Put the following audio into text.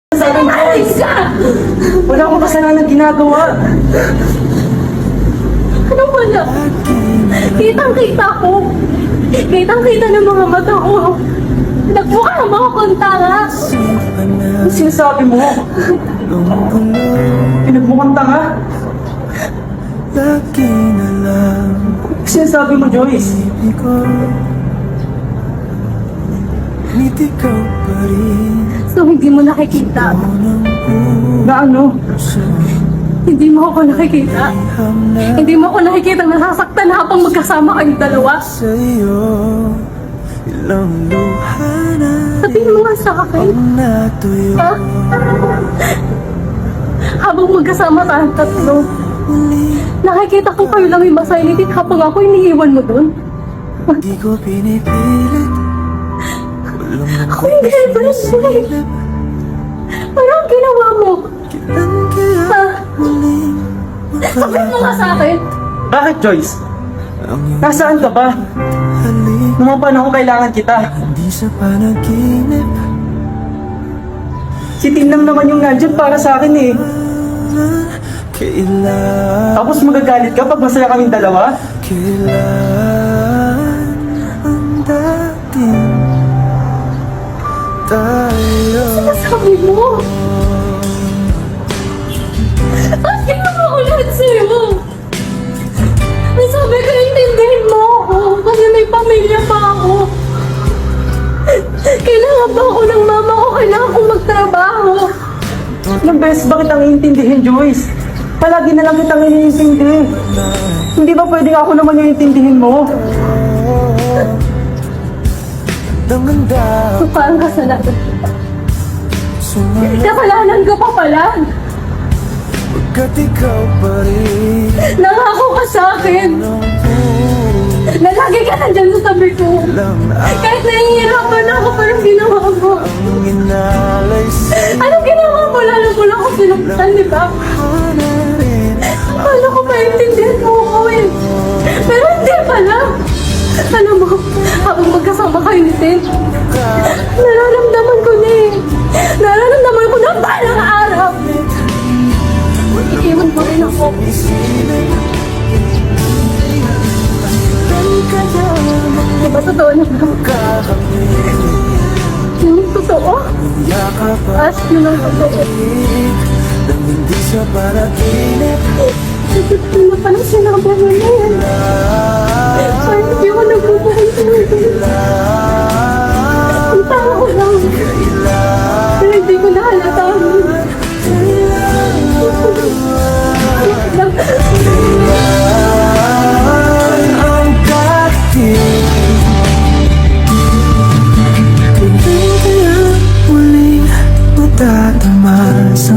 Sabi mo, Alis ka! wala akong kasalanan ginagawa. Ano wala? Kitang-kita ko. Kitang-kita ng mga mata ko. Nagmukha ng mga kontara. Ano sinasabi mo? Pinagmukhang tanga? Lagi na lang Ano sinasabi mo, Joyce? ibig ko. Ngunit ikaw pa rin So, hindi mo nakikita. unang Na ano? puso. Hindi mo ako nakikita. Hindi mo ako nakikita nasasaktan habang magkasama kayong dalawa. Sa'yo ilang luha na Sabihin mo nga sa akin. ang natuyo. Ha? Habang magkasama tayong tatlo, Muli nakikita ko kayo lang yung masaylitin habang ako iniiwan mo dun. di ko pinipilit. Walang Ako yung girlfriend mo eh. silap. Ano ang ginawa mo? Kailan kaya Ha? muling Sabihin mo nga sa akin. Bakit, Joyce? ang iyong Nasaan ka ba? halik? Nung mga panahon kailangan kita. Hindi sa panaginip. Si Tin lang naman yung nandyan para sa akin eh. Kailan, Tapos magagalit ka pag masaya kaming dalawa? kailan ang dating tayo? Sabi mo. Ang ginawa ko lahat sa'yo. Ang sabi ko, intindihin mo ako. Kasi may pamilya pa ako. Kailangan ba ako ng mama ko? Kailangan kong magtrabaho. Ilang beses ba kitang iintindihin, Joyce? Palagi na lang kitang iniintindi. Hindi ba pwedeng ako naman yung iintindihin mo? Damanda, So, parang kasalanan. sumalat Kasalanan ko pa pala. pagkat ikaw pa rin Nangako ka sa akin. ang pulang Na lagi ka nandyan sa tabi ko. Kahit nahihirapan ako, parang ginawa mo. ang inalay sa'yo Anong ginawa mo? Lalo mo lang ako sinuktan, di ba? na rin. Akala ko maintindihan mo ako eh. Pero hindi pala. Alam mo, habang magkasama kayo ni Tin, nararamdaman ko na eh. Nararamdaman ko na balang araw. Iiwan mo rin ako. Isilip ang kaya Di ba totoo na ba? magkakamit. Yung totoo? Yakap As yun ang totoo. nang hindi sa panaginip. Sakit ko na palang sinabi mo na yan. Ay, hindi ko nagbubuhay sa Ang tao ko lang. Pero hindi ko nahalata. Ang dating kailan kaya muling matatamasa